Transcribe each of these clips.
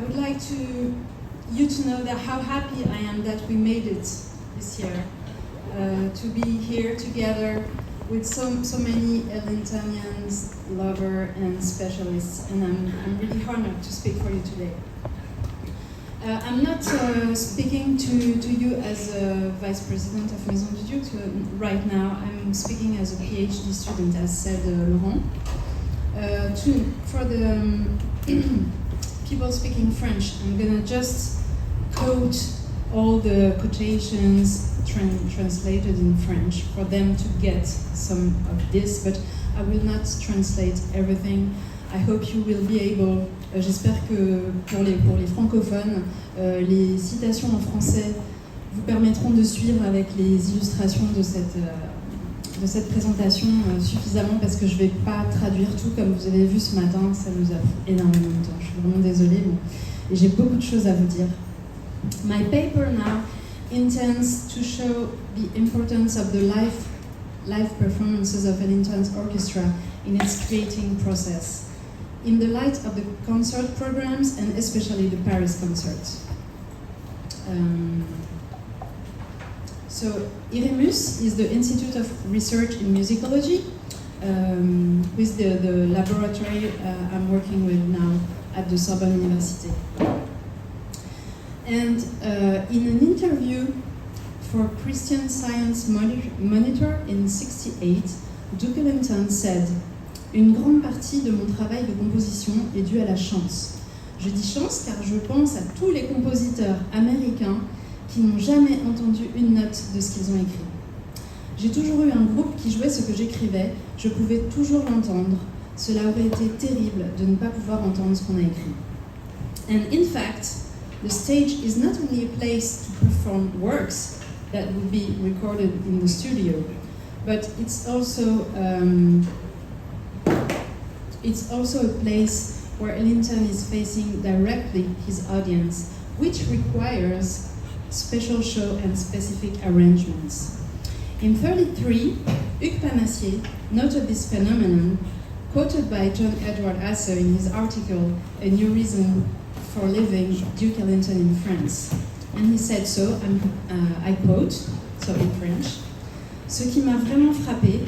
would like you to know that how happy I am that we made it this year, to be here together with so many Ellingtonians, lovers and specialists, and I'm really honored to speak for you today. I'm not speaking to you as a vice president of Maison du Duc right now. I'm speaking as a PhD student, as said Laurent. For the people speaking French, I'm gonna just quote all the quotations translated in French for them to get some of this, but I will not translate everything. I hope you will be able, j'espère que pour les francophones, les citations en français vous permettront de suivre avec les illustrations de cette présentation suffisamment, parce que je ne vais pas traduire tout comme vous avez vu ce matin, ça nous a pris énormément de temps. Je suis vraiment désolée, et j'ai beaucoup de choses à vous dire. My paper now intends to show the importance of the live performances of Ellington's orchestra in its creating process, in the light of the concert programs and especially the Paris concerts. So IREMUS is the Institute of Research in Musicology, with the laboratory I'm working with now at the Sorbonne University. And in an interview for Christian Science Monitor in '68, Duke Ellington said, "Une grande partie de mon travail de composition est due à la chance. Je dis chance car je pense à tous les compositeurs américains qui n'ont jamais entendu une note de ce qu'ils ont écrit. J'ai toujours eu un groupe qui jouait ce que j'écrivais, je pouvais toujours l'entendre. Cela aurait été terrible de ne pas pouvoir entendre ce qu'on a écrit. And in fact, the stage is not only a place to perform works that would be recorded in the studio, but it's also a place where Ellington is facing directly his audience, which requires special show and specific arrangements." In 1933, Hugues Panassier noted this phenomenon, quoted by John Edward Asser in his article, A New Reason for Living Duke Ellington in France. And he said so, I quote, so in French, « Ce qui m'a vraiment frappé,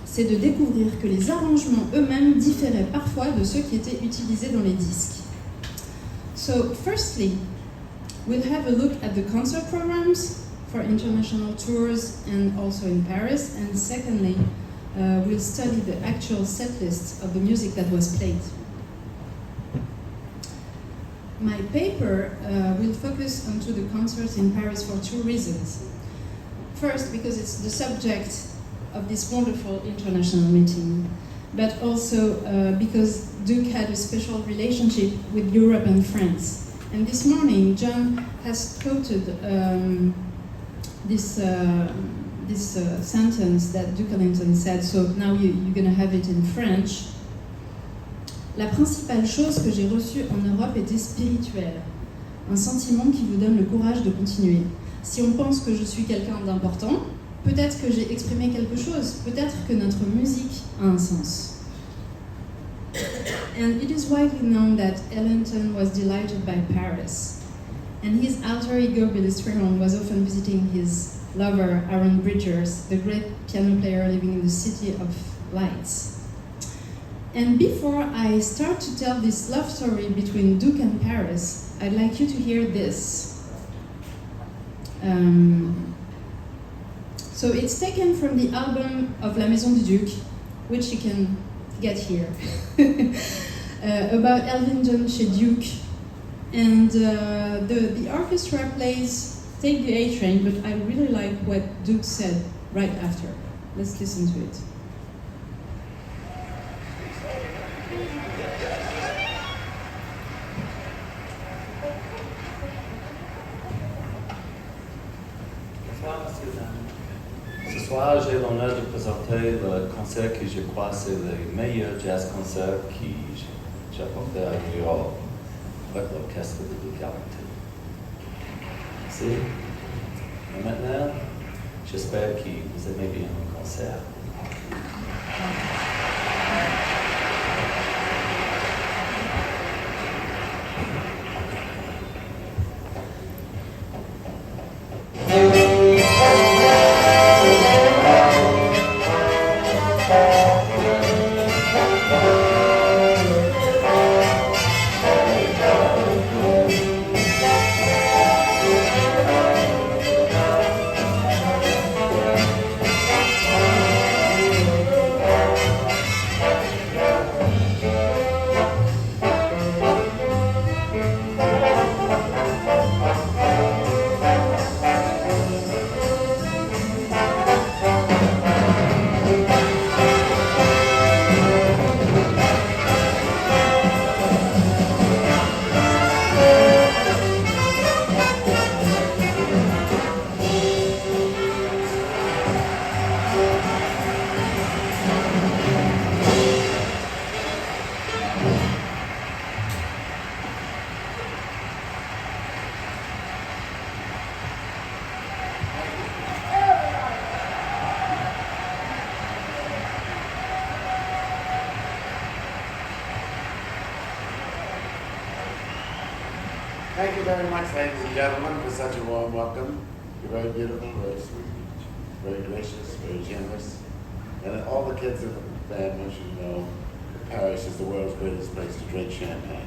c'est de découvrir que les arrangements eux-mêmes différaient parfois de ceux qui étaient utilisés dans les disques. » So, firstly, we'll have a look at the concert programs for international tours and also in Paris, and secondly, we'll study the actual set lists of the music that was played. My paper will focus onto the concerts in Paris for two reasons. First, because it's the subject of this wonderful international meeting, but also because Duke had a special relationship with Europe and France. And this morning, John has quoted this sentence that Duke Ellington said, so now you're going to have it in French. La principale chose que j'ai reçue en Europe était spirituelle, un sentiment qui vous donne le courage de continuer. Si on pense que je suis quelqu'un d'important, peut-être que j'ai exprimé quelque chose, peut-être que notre musique a un sens. And it is widely known that Ellington was delighted by Paris, and his alter ego Billy Strayhorn was often visiting his lover Aaron Bridgers, the great piano player living in the city of lights. And before I start to tell this love story between Duke and Paris, I'd like you to hear this. So it's taken from the album of La Maison du Duc, which you can get here, about Elvin John chez Duke. And the orchestra plays Take the A Train, but I really like what Duke said right after. Let's listen to it. Ce soir, j'ai l'honneur de présenter le concert que je crois c'est le meilleur jazz concert que j'ai apporté à New York avec l'orchestre de Duke Ellington. Merci. Et maintenant, j'espère que vous aimez bien le concert. Thank you very much, ladies and gentlemen, for such a warm welcome. You're very beautiful, very sweet, very gracious, very generous. And all the kids in the band want you to know that Paris is the world's greatest place to drink champagne.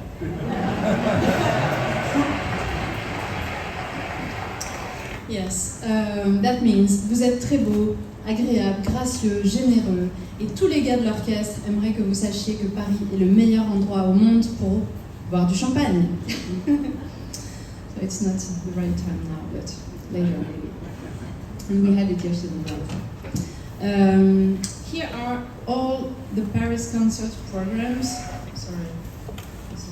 Yes, that means vous êtes très beau, agréable, gracieux, généreux, et tous les gars de l'orchestre aimeraient que vous sachiez que Paris est le meilleur endroit au monde pour boire du champagne. So it's not the right time now, but later maybe. And we had it yesterday. Here are all the Paris concert programs. Sorry, this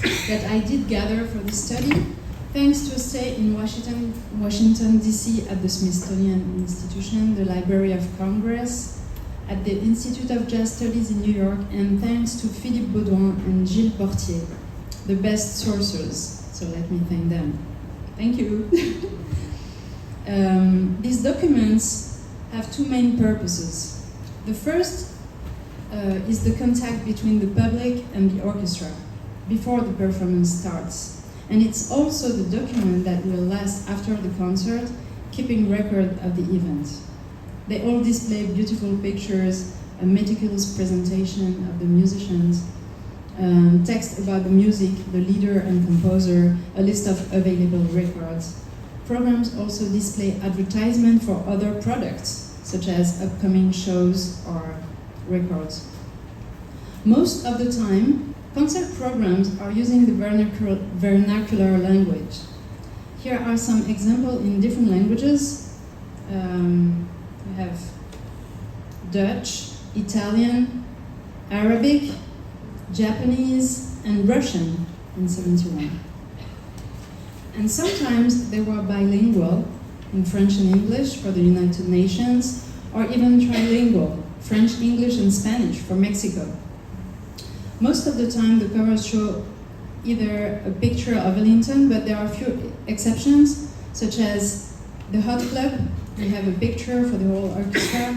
is that I did gather for this study, thanks to a stay in Washington D.C. at the Smithsonian Institution, the Library of Congress, at the Institute of Jazz Studies in New York, and thanks to Philippe Baudouin and Gilles Portier, the best sources. So let me thank them. Thank you. These documents have two main purposes. The first is the contact between the public and the orchestra before the performance starts. And it's also the document that will last after the concert, keeping record of the event. They all display beautiful pictures, a meticulous presentation of the musicians, text about the music, the leader and composer, a list of available records. Programs also display advertisement for other products, such as upcoming shows or records. Most of the time, concert programs are using the vernacular language. Here are some examples in different languages. We have Dutch, Italian, Arabic, Japanese, and Russian in 71. And sometimes they were bilingual, in French and English for the United Nations, or even trilingual, French, English, and Spanish for Mexico. Most of the time the covers show either a picture of Ellington, but there are a few exceptions, such as the Hot Club, we have a picture for the whole orchestra,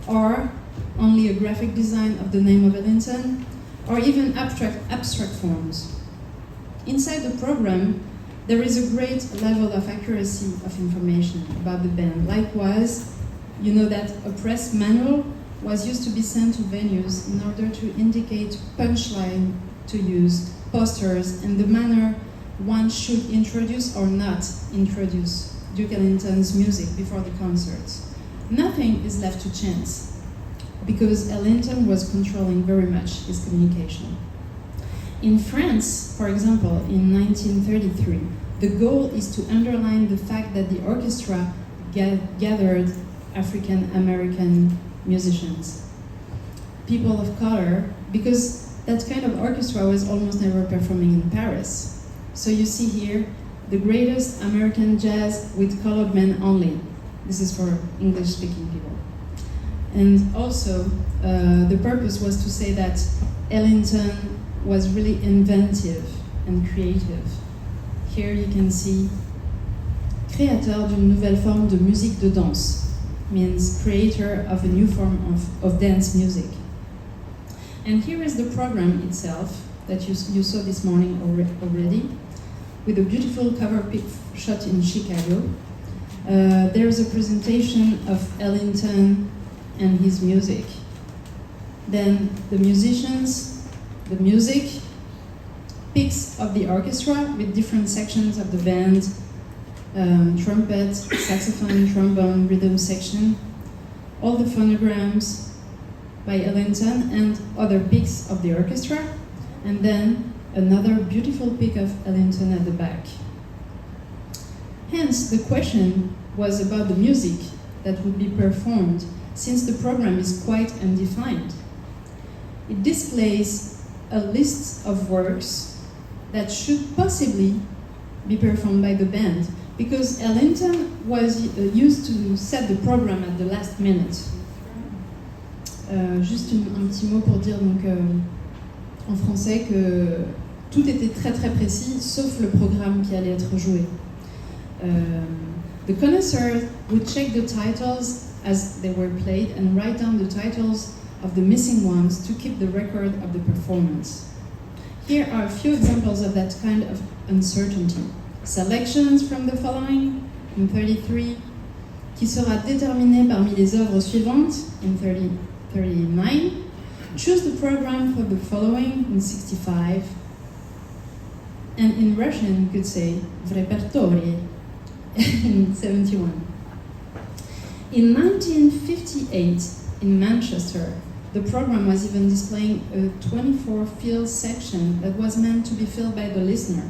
or only a graphic design of the name of Ellington, or even abstract forms. Inside the program, there is a great level of accuracy of information about the band. Likewise, you know that a press manual was used to be sent to venues in order to indicate punchline to use, posters, and the manner one should introduce or not introduce Duke Ellington's music before the concerts. Nothing is left to chance, because Ellington was controlling very much his communication. In France, for example, in 1933, the goal is to underline the fact that the orchestra gathered African American musicians, people of color, because that kind of orchestra was almost never performing in Paris. So you see here, the greatest American jazz with colored men only. This is for English-speaking people. And also, the purpose was to say that Ellington was really inventive and creative. Here you can see créateur d'une nouvelle forme de musique de danse, means creator of a new form of dance music. And here is the program itself that you saw this morning already, with a beautiful cover pic shot in Chicago. There is a presentation of Ellington and his music. Then the musicians, the music, pics of the orchestra with different sections of the band, trumpet, saxophone, trombone, rhythm section, all the phonograms by Ellington and other pics of the orchestra, and then another beautiful pic of Ellington at the back. Hence, the question was about the music that would be performed, since the program is quite undefined. It displays a list of works that should possibly be performed by the band, because Ellington was used to set the program at the last minute. Juste un petit mot pour dire donc, en français que tout était très très précis, sauf le programme qui allait être joué. The connoisseur would check the titles as they were played and write down the titles of the missing ones to keep the record of the performance. Here are a few examples of that kind of uncertainty. Selections from the following, in 33, qui sera déterminé parmi les œuvres suivantes, in 39. Choose the program for the following, in 65. And in Russian, you could say, в répertoire, in 71. In 1958, in Manchester, the program was even displaying a 24-field section that was meant to be filled by the listener.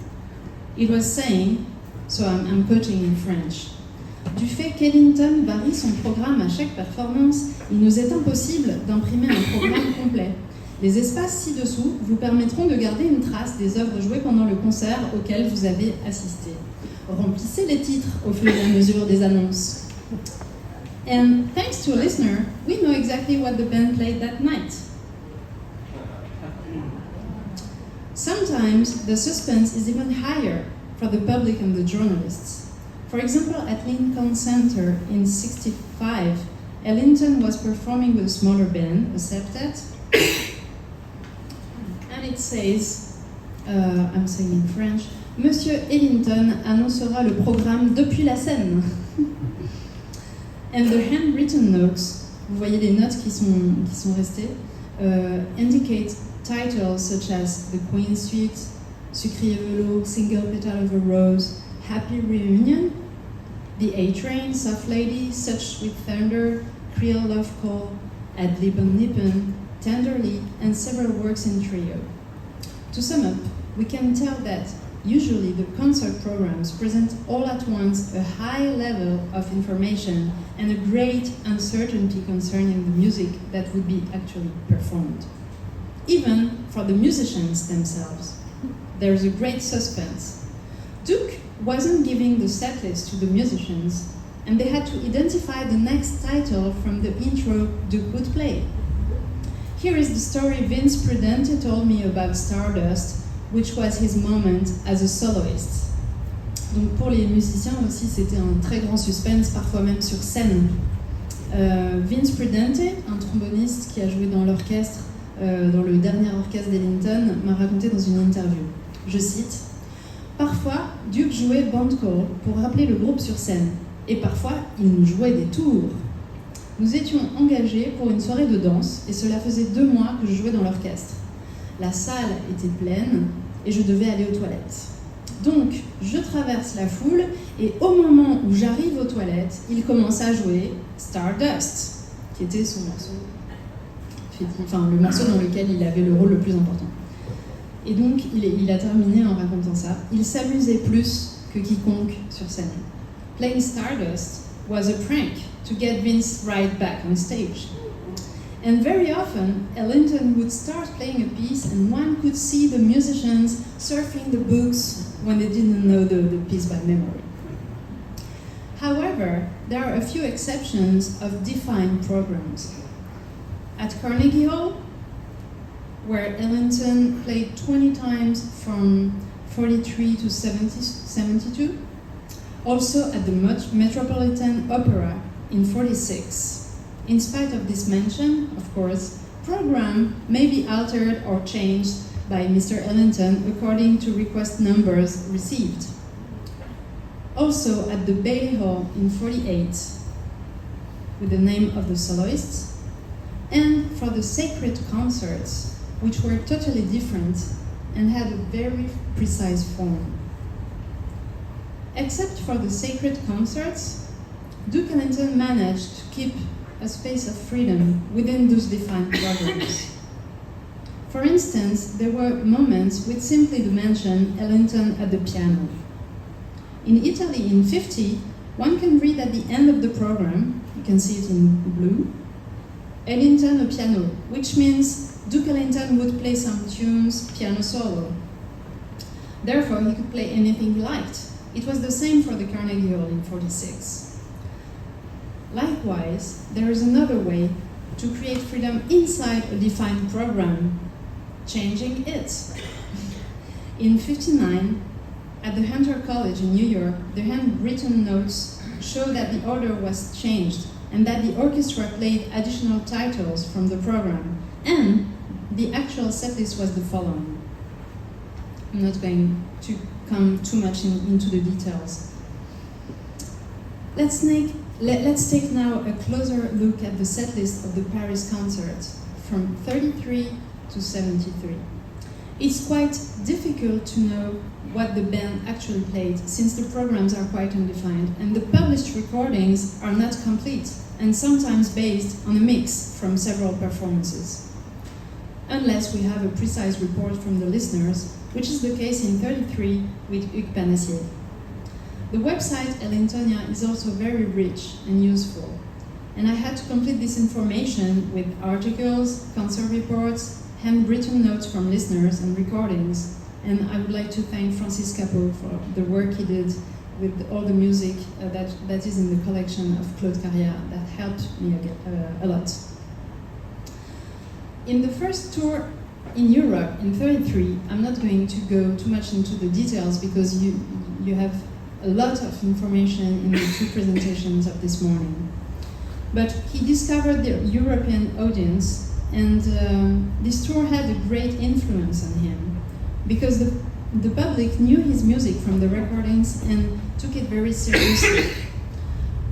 It was saying, so I'm quoting in French, du fait qu'Ellington varie son programme à chaque performance, il nous est impossible d'imprimer un programme complet. Les espaces ci-dessous vous permettront de garder une trace des œuvres jouées pendant le concert auquel vous avez assisté. Remplissez les titres au fur et à mesure des annonces. And thanks to a listener, we know exactly what the band played that night. Sometimes the suspense is even higher for the public and the journalists. For example, at Lincoln Center in 65, Ellington was performing with a smaller band, a septet, and it says, I'm saying in French, Monsieur Ellington annoncera le programme depuis la scène. And the handwritten notes, vous voyez les notes qui sont restées, indicate titles such as The Queen's Suite, Sucre et Velours, Single Petal of a Rose, Happy Reunion, The A-Train, Soft Lady, Such Sweet Thunder, Creole Love Call, Ad Liben Nippen, Tenderly, and several works in trio. To sum up, we can tell that usually the concert programs present all at once a high level of information and a great uncertainty concerning the music that would be actually performed. Even for the musicians themselves, there is a great suspense. Duke wasn't giving the setlist to the musicians, and they had to identify the next title from the intro Duke would play. Here is the story Vince Prudente told me about Stardust, which was his moment as a soloist. Donc pour les musiciens aussi, c'était un très grand suspense, parfois même sur scène. Vince Prudente, un tromboniste qui a joué dans l'orchestre, dans le dernier orchestre d'Ellington, m'a raconté dans une interview. Je cite, « Parfois, Duke jouait band call pour rappeler le groupe sur scène, et parfois, il nous jouait des tours. Nous étions engagés pour une soirée de danse, et cela faisait 2 mois que je jouais dans l'orchestre. La salle était pleine, et je devais aller aux toilettes. Donc, je traverse la foule, et au moment où j'arrive aux toilettes, il commence à jouer Stardust, qui était son morceau, enfin le morceau dans lequel il avait le rôle le plus important. Et donc, il a terminé en racontant ça. Il s'amusait plus que quiconque sur scène. Playing Stardust was a prank to get Vince right back on stage. And very often, Ellington would start playing a piece and one could see the musicians surfing the books when they didn't know the piece by memory. However, there are a few exceptions of defined programs. At Carnegie Hall, where Ellington played 20 times from 43 to 72, also at the Metropolitan Opera in 46. In spite of this mention, of course, program may be altered or changed by Mr. Ellington according to request numbers received. Also at the Bailey Hall in 48, with the name of the soloists, and for the sacred concerts, which were totally different and had a very precise form. Except for the sacred concerts, Duke Ellington managed to keep a space of freedom within those defined programs. For instance, there were moments with simply the mention Ellington at the piano. In Italy in 50, one can read at the end of the program, you can see it in blue, Ellington au piano, which means Duke Ellington would play some tunes piano solo. Therefore, he could play anything he liked. It was the same for the Carnegie Hall in 46. Likewise, there is another way to create freedom inside a defined program, changing it. In 59, at the Hunter College in New York, the handwritten notes show that the order was changed and that the orchestra played additional titles from the program, and the actual setlist was the following. I'm not going to come too much into the details. Let's take now a closer look at the set list of the Paris concert from 33 to 73. It's quite difficult to know what the band actually played, since the programs are quite undefined and the published recordings are not complete and sometimes based on a mix from several performances. Unless we have a precise report from the listeners, which is the case in 33 with Hugues Panassier. The website Ellingtonia is also very rich and useful, and I had to complete this information with articles, concert reports, handwritten notes from listeners and recordings, and I would like to thank Francis Capot for the work he did with all the music that is in the collection of Claude Carrière that helped me a lot. In the first tour in Europe in 33, I'm not going to go too much into the details because you have a lot of information in the two presentations of this morning. But he discovered the European audience, and this tour had a great influence on him because the public knew his music from the recordings and took it very seriously.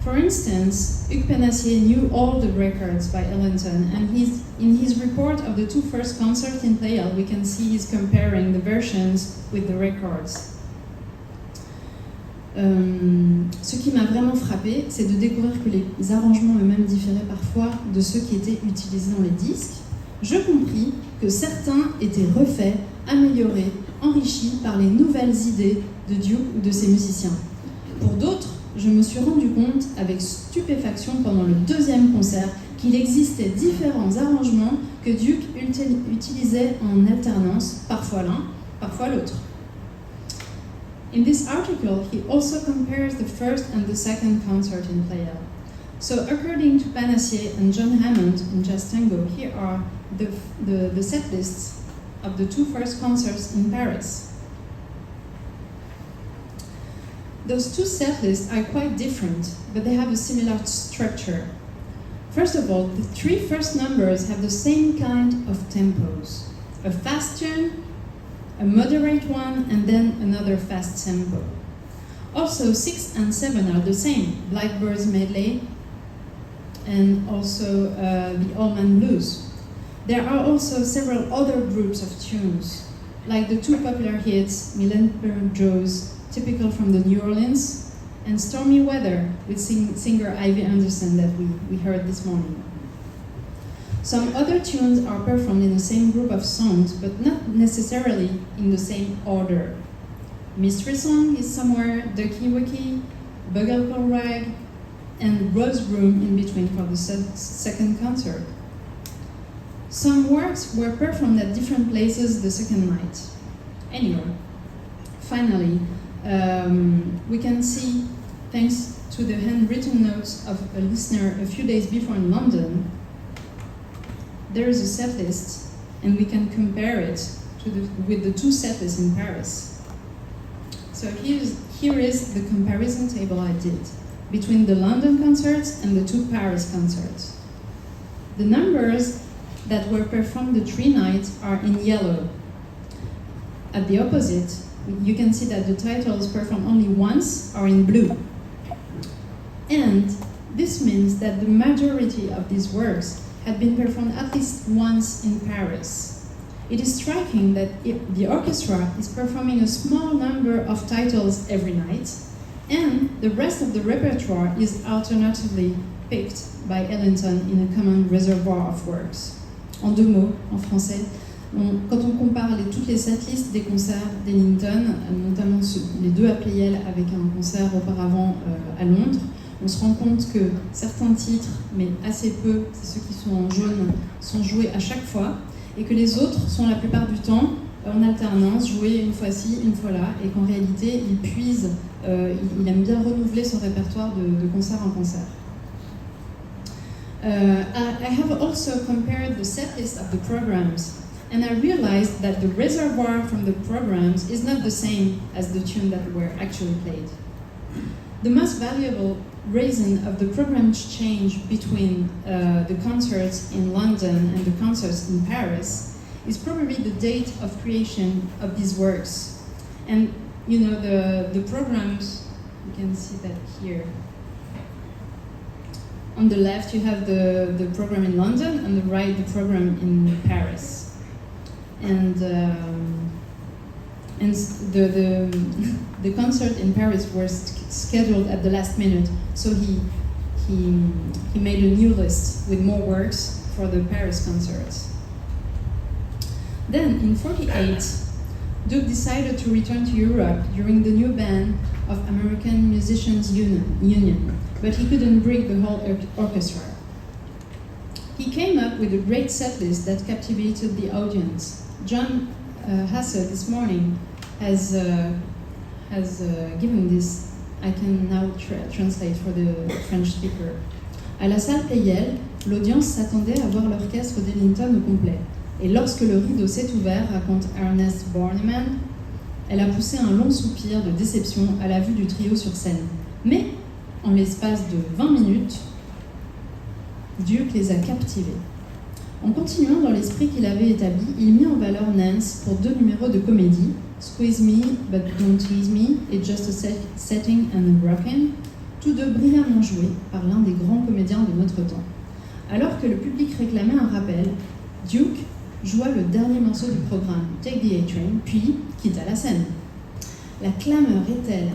For instance, Hugues Panassier knew all the records by Ellington, and in his report of the two first concerts in Pleyel, we can see he's comparing the versions with the records. Ce qui m'a vraiment frappé, c'est de découvrir que les arrangements eux-mêmes différaient parfois de ceux qui étaient utilisés dans les disques. Je compris que certains étaient refaits, améliorés, enrichis par les nouvelles idées de Duke ou de ses musiciens. Pour d'autres, je me suis rendu compte avec stupéfaction pendant le deuxième concert qu'il existait différents arrangements que Duke utilisait en alternance, parfois l'un, parfois l'autre. In this article, he also compares the first and the second concert in Pleyel. So according to Panassier and John Hammond in Jazz Tango, here are the set lists of the two first concerts in Paris. Those two set lists are quite different, but they have a similar structure. First of all, the three first numbers have the same kind of tempos. A fast tune, a moderate one, and then another fast tempo. Also, 6 and 7 are the same, Blackbird's Medley, and also the Allman Blues. There are also several other groups of tunes, like the two popular hits, Millennium Joe's, typical from the New Orleans, and Stormy Weather with singer Ivy Anderson that we heard this morning. Some other tunes are performed in the same group of songs, but not necessarily in the same order. Mystery Song is somewhere, Ducky Wucky, Bugle Rag, and Rose Room in between for the second concert. Some works were performed at different places the second night. Anyway, finally, we can see, thanks to the handwritten notes of a listener a few days before in London, there is a set list, and we can compare it with the two set lists in Paris. So here is the comparison table I did between the London concerts and the two Paris concerts. The numbers that were performed the 3 nights are in yellow. At the opposite, you can see that the titles performed only once are in blue. And this means that the majority of these works had been performed at least once in Paris. It is striking that the orchestra is performing a small number of titles every night, and the rest of the repertoire is alternatively picked by Ellington in a common reservoir of works. En deux mots, en français, quand on compare toutes les setlists des concerts d'Ellington, notamment les deux à Pleyel avec un concert auparavant à Londres, on se rend compte que certains titres, mais assez peu, c'est ceux qui sont en jaune, sont joués à chaque fois, et que les autres sont la plupart du temps en alternance, joués une fois ci, une fois là, et qu'en réalité, il aime bien renouveler son répertoire de concert en concert. I have also compared the set list of the programs, and I realized that the reservoir from the programs is not the same as the tunes that were actually played. The most valuable reason of the program's change between the concerts in London and the concerts in Paris is probably the date of creation of these works. And you know, the programs, you can see that here. On the left, you have the program in London, on the right, the program in Paris. And the concert in Paris was scheduled at the last minute, so he made a new list with more works for the Paris concerts. Then, in '48, Duke decided to return to Europe during the new ban of American Musicians Union, but he couldn't bring the whole orchestra. He came up with a great set list that captivated the audience. John Hasse this morning has given this. I can now translate for the French speaker. À la salle Pleyel, l'audience s'attendait à voir l'orchestre d'Ellington au complet. Et lorsque le rideau s'est ouvert, raconte Ernest Bornemann, elle a poussé un long soupir de déception à la vue du trio sur scène. Mais, en l'espace de 20 minutes, Duke les a captivés. En continuant dans l'esprit qu'il avait établi, il mit en valeur Nance pour 2 numéros de comédie, Squeeze Me But Don't Tease Me et Just a Setting and a Rockin', tous deux brillamment joués par l'un des grands comédiens de notre temps. Alors que le public réclamait un rappel, Duke joua le dernier morceau du programme, Take the A-Train, puis quitta la scène. La clameur est telle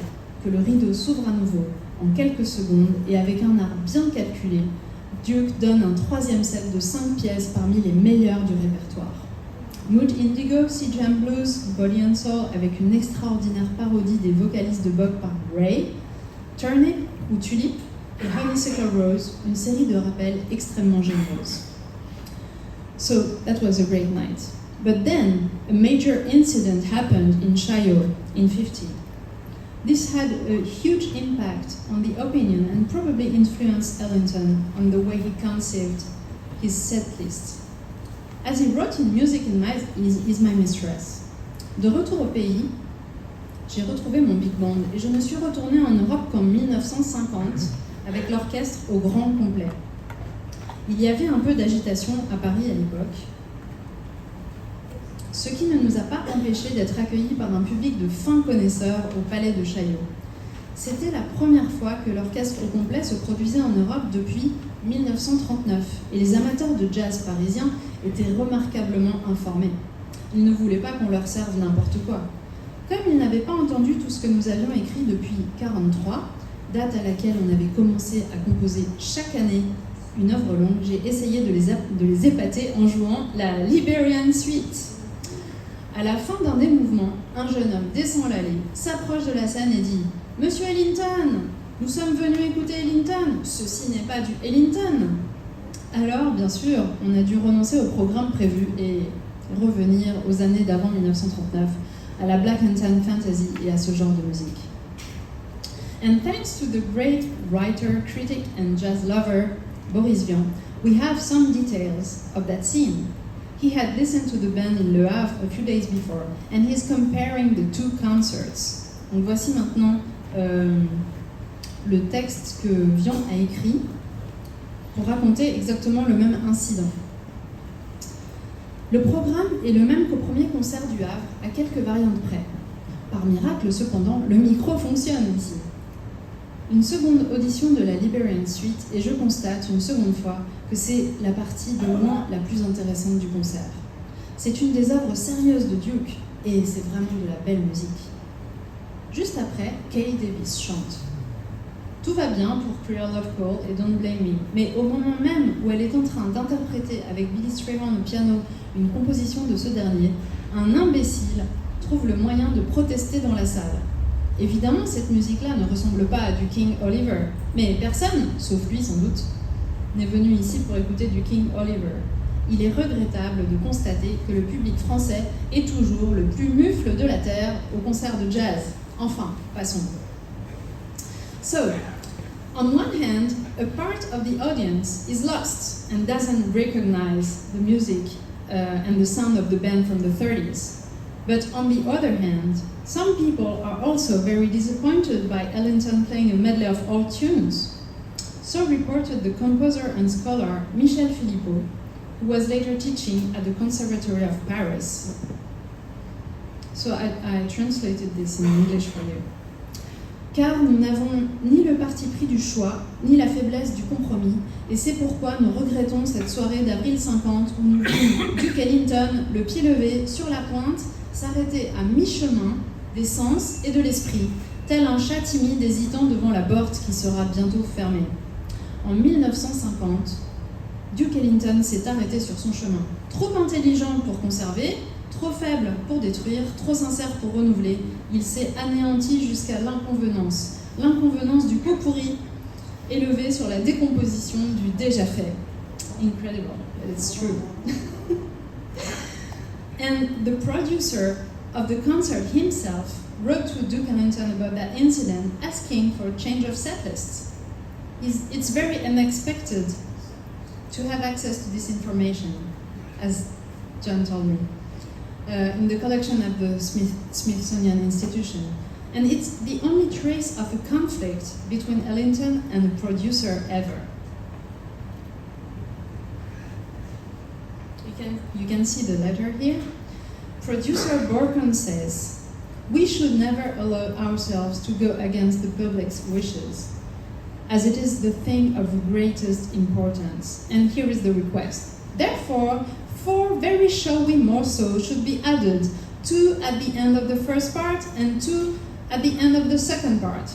que le rideau s'ouvre à nouveau en quelques secondes et avec un art bien calculé, Duke donne un 3e set de 5 pièces parmi les meilleures du répertoire. Mood Indigo, Sea Jam Blues, Body and Soul avec une extraordinaire parodie des vocalistes de Bog par Ray, Turnip ou Tulip et Honeysuckle Rose, une série de rappels extrêmement généreuses. So that was a great night. But then a major incident happened in Chaillot in '50. This had a huge impact on the opinion and probably influenced Ellington on the way he conceived his set list. As he wrote in Music is My Mistress. De retour au pays, j'ai retrouvé mon big band et je ne suis retournée en Europe qu'en 1950 avec l'orchestre au grand complet. Il y avait un peu d'agitation à Paris à l'époque, ce qui ne nous a pas empêchés d'être accueillis par un public de fins connaisseurs au Palais de Chaillot. C'était la première fois que l'orchestre au complet se produisait en Europe depuis 1939, et les amateurs de jazz parisiens étaient remarquablement informés. Ils ne voulaient pas qu'on leur serve n'importe quoi. Comme ils n'avaient pas entendu tout ce que nous avions écrit depuis 1943, date à laquelle on avait commencé à composer chaque année une œuvre longue, j'ai essayé de les épater en jouant la Liberian Suite. À la fin d'un des mouvements, un jeune homme descend l'allée, s'approche de la scène et dit « Monsieur Ellington, nous sommes venus écouter Ellington, ceci n'est pas du Ellington !» Alors, bien sûr, on a dû renoncer au programme prévu et revenir aux années d'avant 1939, à la Black and Tan Fantasy et à ce genre de musique. And thanks to the great writer, critic and jazz lover, Boris Vian, we have some details of that scene. He had listened to the band in Le Havre a few days before, and he's comparing the two concerts. Donc voici maintenant le texte que Vian a écrit pour raconter exactement le même incident. Le programme est le même qu'au premier concert du Havre, à quelques variantes près. Par miracle, cependant, le micro fonctionne ici. Une seconde audition de la Liberian Suite et je constate une seconde fois que c'est la partie de loin la plus intéressante du concert. C'est une des œuvres sérieuses de Duke et c'est vraiment de la belle musique. Juste après, Kay Davis chante. Tout va bien pour Creole Love Call et Don't Blame Me, mais au moment même où elle est en train d'interpréter avec Billy Strayhorn au piano une composition de ce dernier, un imbécile trouve le moyen de protester dans la salle. Évidemment, cette musique-là ne ressemble pas à du King Oliver, mais personne, sauf lui sans doute, n'est venu ici pour écouter du King Oliver. Il est regrettable de constater que le public français est toujours le plus mufle de la terre au concert de jazz. Enfin, passons. So, on one hand, a part of the audience is lost and doesn't recognize the music and the sound of the band from the 30s. But on the other hand, some people are also very disappointed by Ellington playing a medley of old tunes. So reported the composer and scholar Michel Philippot, who was later teaching at the Conservatory of Paris. So I translated this in English for you. Car nous n'avons ni le parti pris du choix, ni la faiblesse du compromis, et c'est pourquoi nous regrettons cette soirée d'avril 50 où nous vîmes Duke Ellington, le pied levé, sur la pointe, s'arrêter à mi-chemin des sens et de l'esprit, tel un chat timide hésitant devant la porte qui sera bientôt fermée. En 1950, Duke Ellington s'est arrêté sur son chemin. Trop intelligent pour conserver, trop faible pour détruire, trop sincère pour renouveler, il s'est anéanti jusqu'à l'inconvenance. L'inconvenance du pot pourri, élevé sur la décomposition du déjà fait. Incredible, but it's true. And the producer of the concert himself wrote to Duke Ellington about that incident, asking for a change of set list. It's very unexpected to have access to this information, as John told me, in the collection at the Smithsonian Institution. And it's the only trace of a conflict between Ellington and the producer ever. You can see the letter here. Producer Borkon says, "We should never allow ourselves to go against the public's wishes, as it is the thing of greatest importance." And here is the request. Therefore, 4 very showy morceaux should be added, 2 at the end of the first part and 2 at the end of the second part.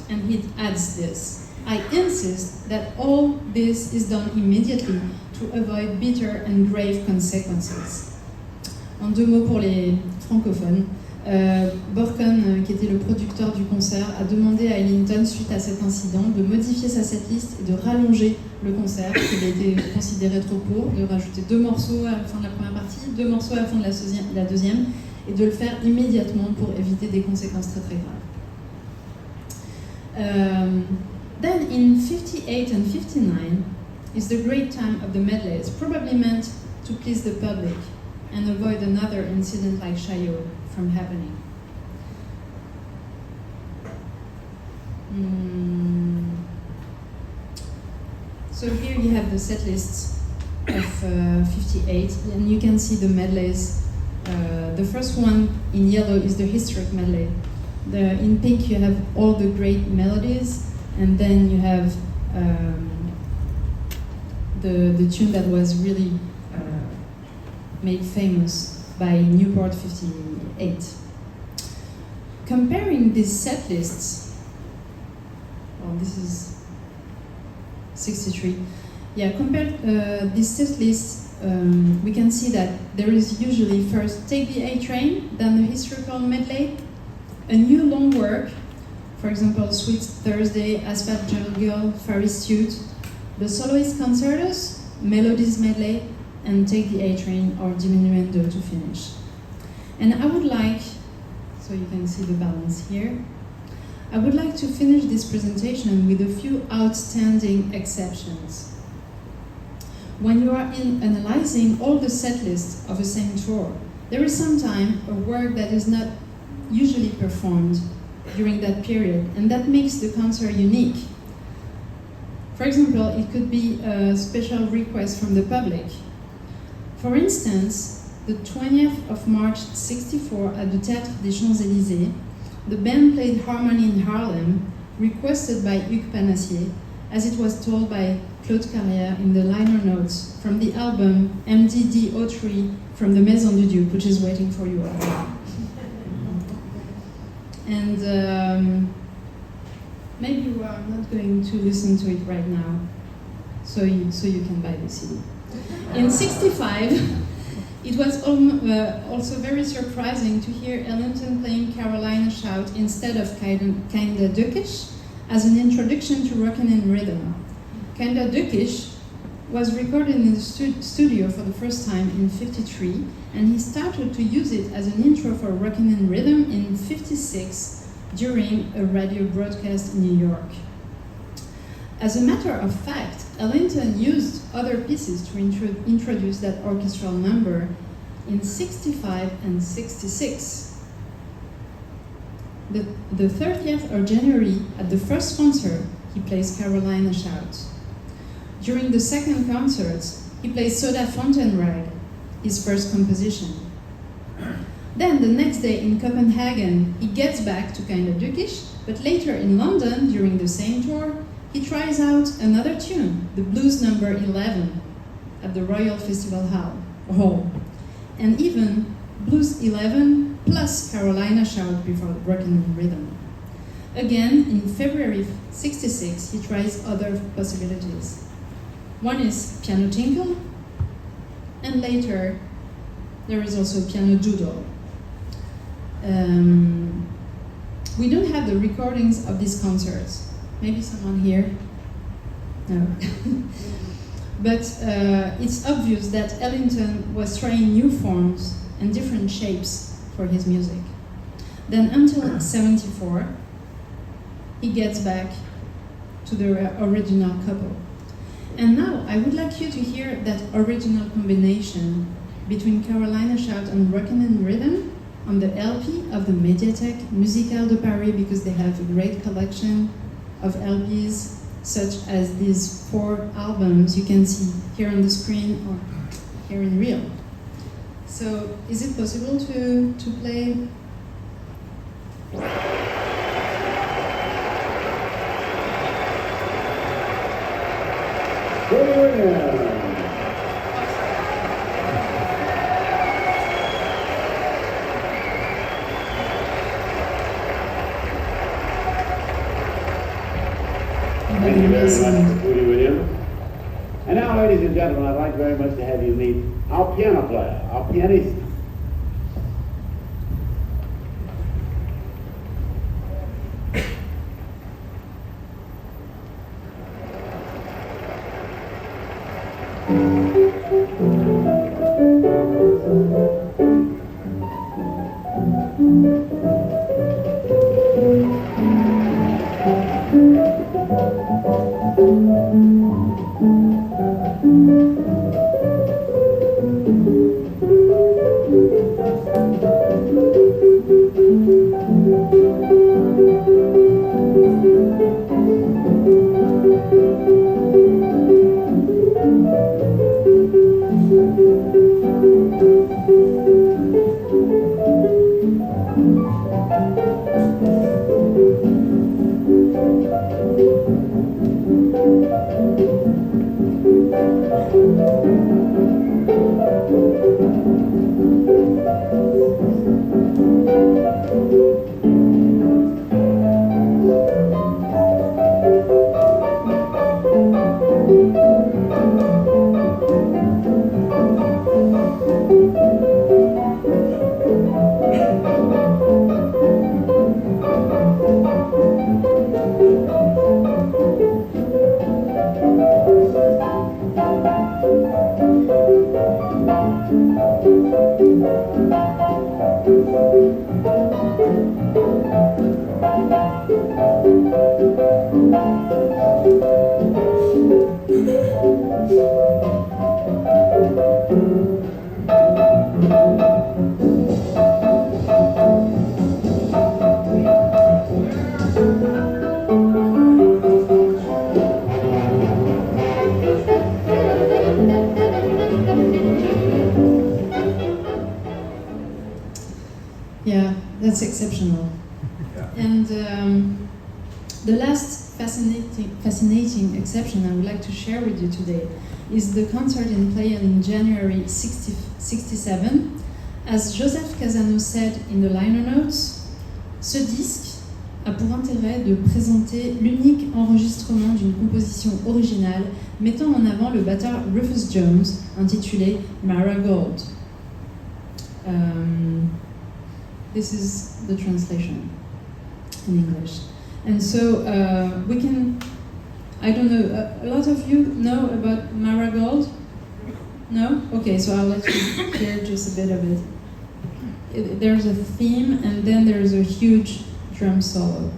And he adds this: "I insist that all this is done immediately to avoid bitter and grave consequences." En 2 mots pour les francophones, Borkon, qui était le producteur du concert, a demandé à Ellington, suite à cet incident, de modifier sa setlist et de rallonger le concert, qui avait été considéré trop court, de rajouter 2 morceaux à la fin de la première partie, 2 morceaux à la fin de la deuxième, et de le faire immédiatement pour éviter des conséquences très très graves. Then in 58 and 59 is the great time of the medleys, probably meant to please the public and avoid another incident like Chaillot from happening. So here you have the set list of 58, and you can see the medleys. The first one in yellow is the historic medley. In pink you have all the great melodies, and then you have the tune that was really made famous by Newport 58. Comparing these set lists, well, this is 63. Yeah, compare these set lists, we can see that there is usually first Take the A Train, then the historical medley, a new long work, for example, Sweet Thursday, Asphalt Jungle, Fairy Suit, the soloist concertos, Melodies medley, and Take the A Train or Diminuendo to finish. And I would like, so you can see the balance here, I would like to finish this presentation with a few outstanding exceptions. When you are analyzing all the set lists of a same tour, there is sometimes a work that is not usually performed during that period, and that makes the concert unique. For example, it could be a special request from the public. For instance, the 20th of March 64 at the Théâtre des Champs-Élysées, the band played Harmony in Harlem, requested by Hugues Panassier, as it was told by Claude Carrière in the liner notes from the album MDD03 from the Maison du Duc, which is waiting for you all. And maybe you are not going to listen to it right now, so you can buy the CD. In 65, it was also very surprising to hear Ellington playing Carolina Shout instead of Kinda Duckish as an introduction to Rockin' in Rhythm. Kinda Duckish was recorded in the studio for the first time in 53, and he started to use it as an intro for Rockin' in Rhythm in 56 during a radio broadcast in New York. As a matter of fact, Ellington used other pieces to introduce that orchestral number in 65 and 66. The 30th of January, at the first concert, he plays Carolina Shout. During the second concert, he plays Soda Fountain Rag, his first composition. Then the next day in Copenhagen, he gets back to Kinda Dukish, but later in London, during the same tour, he tries out another tune, the Blues number 11, at the Royal Festival Hall. And even Blues 11 plus Carolina Shout before the Broken Rhythm. Again, in February 66, he tries other possibilities. One is piano tinkle, and later there is also piano doodle. We don't have the recordings of these concerts. Maybe someone here? No. But it's obvious that Ellington was trying new forms and different shapes for his music. Then until 74, he gets back to the original couple. And now I would like you to hear that original combination between Carolina Shout and Rockin' Rhythm on the LP of the Médiathèque Musicale de Paris, because they have a great collection of LPs, such as these 4 albums you can see here on the screen or here in real. So, is it possible to play? Thank you very much, Judy Williams. And now, ladies and gentlemen, I'd like very much to have you meet our piano player, our pianist. Yeah, that's exceptional. And the last fascinating exception I would like to share with you today is the concert played in January 67. As Joseph Casano said in the liner notes, ce disque a pour intérêt de présenter l'unique enregistrement d'une composition originale mettant en avant le batteur Rufus Jones, intitulé Marigold. This is the translation in English. And so we can, I don't know, a lot of you know about Marigold? No? Okay, so I'll let you hear just a bit of it. There's a theme and then there's a huge drum solo.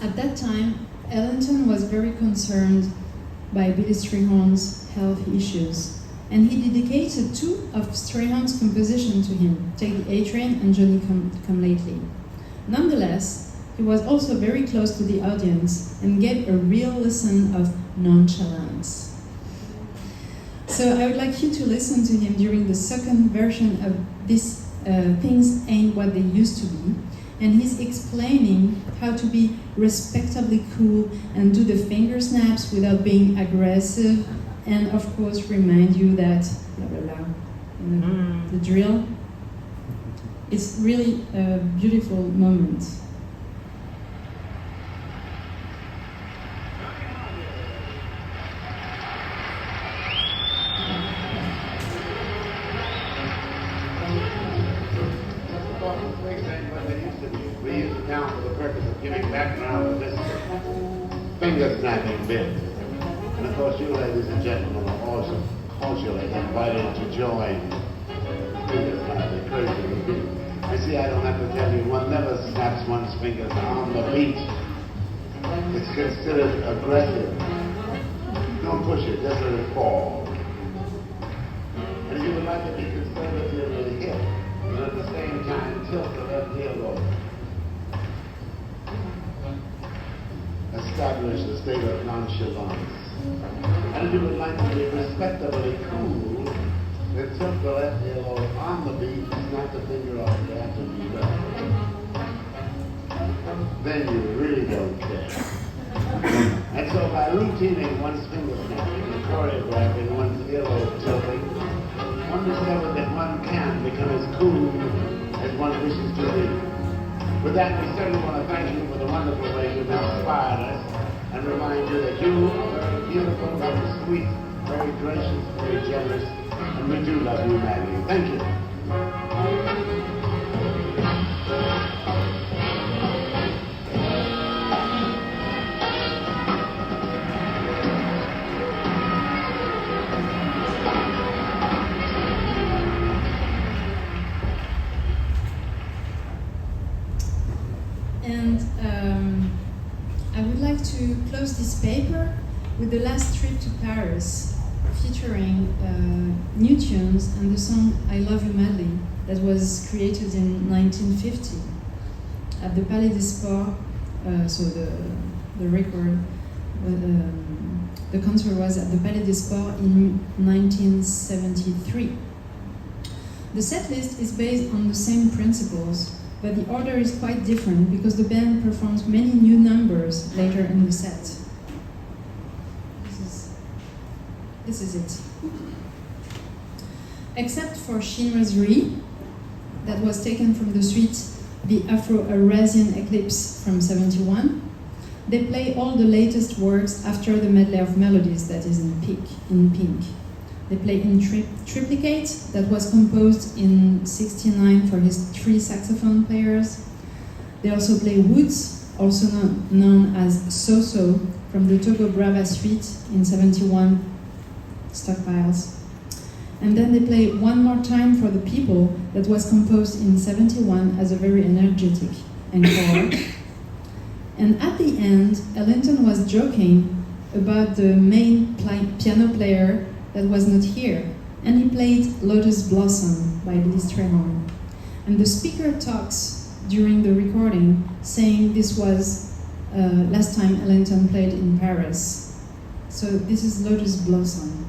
At that time, Ellington was very concerned by Billy Strayhorn's health issues, and he dedicated 2 of Strayhorn's compositions to him, Take the A Train and Johnny Come Lately. Nonetheless, he was also very close to the audience and gave a real lesson of nonchalance. So I would like you to listen to him during the second version of this Things Ain't What They Used to Be, and he's explaining how to be respectably cool and do the finger snaps without being aggressive, and of course remind you that blah blah blah, the drill. It's really a beautiful moment. We use it now for the purpose of giving background to this finger snapping bit. And of course, you ladies and gentlemen are also cordially invited to join finger snapping crazy with me. I see I don't have to tell you, one never snaps one's fingers on the beat. It's considered aggressive. Don't push it, just let it fall. And if you would like to be conservatively hip, but at the same time tilt the left earlobe. Establish a state of nonchalance. And if you would like to be respectably cool, then tilt the left earlobe on the beat, snap the finger off the after beat left. Then you really don't care. And so by routining one's finger snapping and choreographing one's earlobe tilting, one discovered that one can become as cool as one wishes to be. With that, we certainly want to thank you for the wonderful way you've inspired us and remind you that you are very beautiful, very sweet, very gracious, very generous, and we do love you madly. Thank you. And I would like to close this paper with the last trip to Paris, featuring new tunes and the song I Love You Madly that was created in 1950 at the Palais des Sports. So the record, the concert was at the Palais des Sports in 1973. The set list is based on the same principles, but the order is quite different because the band performs many new numbers later in the set. This is it. Except for Chinoiserie, that was taken from the suite The Afro-Eurasian Eclipse from '71, they play all the latest works after the medley of melodies that is in pink. They play in triplicate that was composed in '69 for his 3 saxophone players. They also play Woods, also known as So-So, from the Togo Brava suite in '71 stockpiles. And then they play One More Time for the People that was composed in '71 as a very energetic encore. And at the end, Ellington was joking about the main piano player that was not here, and he played Lotus Blossom by Billy Strayhorn. And the speaker talks during the recording, saying this was last time Ellington played in Paris. So this is Lotus Blossom.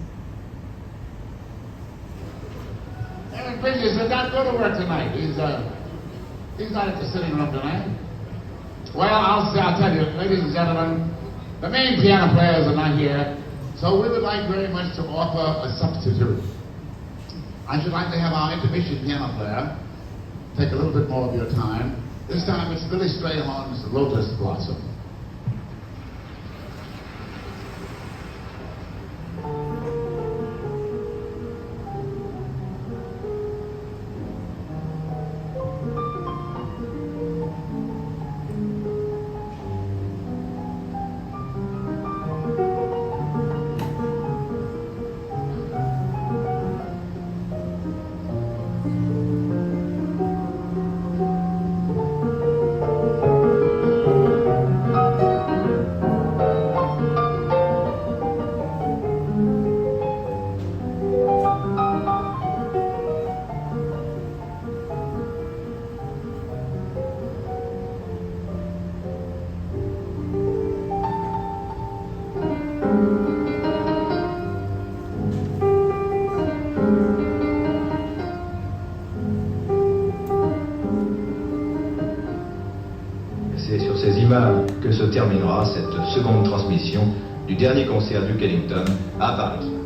Eric Bridges did not go to work tonight. He's not at the sitting room tonight. Well, I'll tell you, ladies and gentlemen, the main piano players are not here. So we would like very much to offer a substitute. I should like to have our intermission piano player take a little bit more of your time. This time it's Billy Strayhorn's Lotus Blossom. sur ces images que se terminera cette seconde transmission du dernier concert du Ellington à Paris.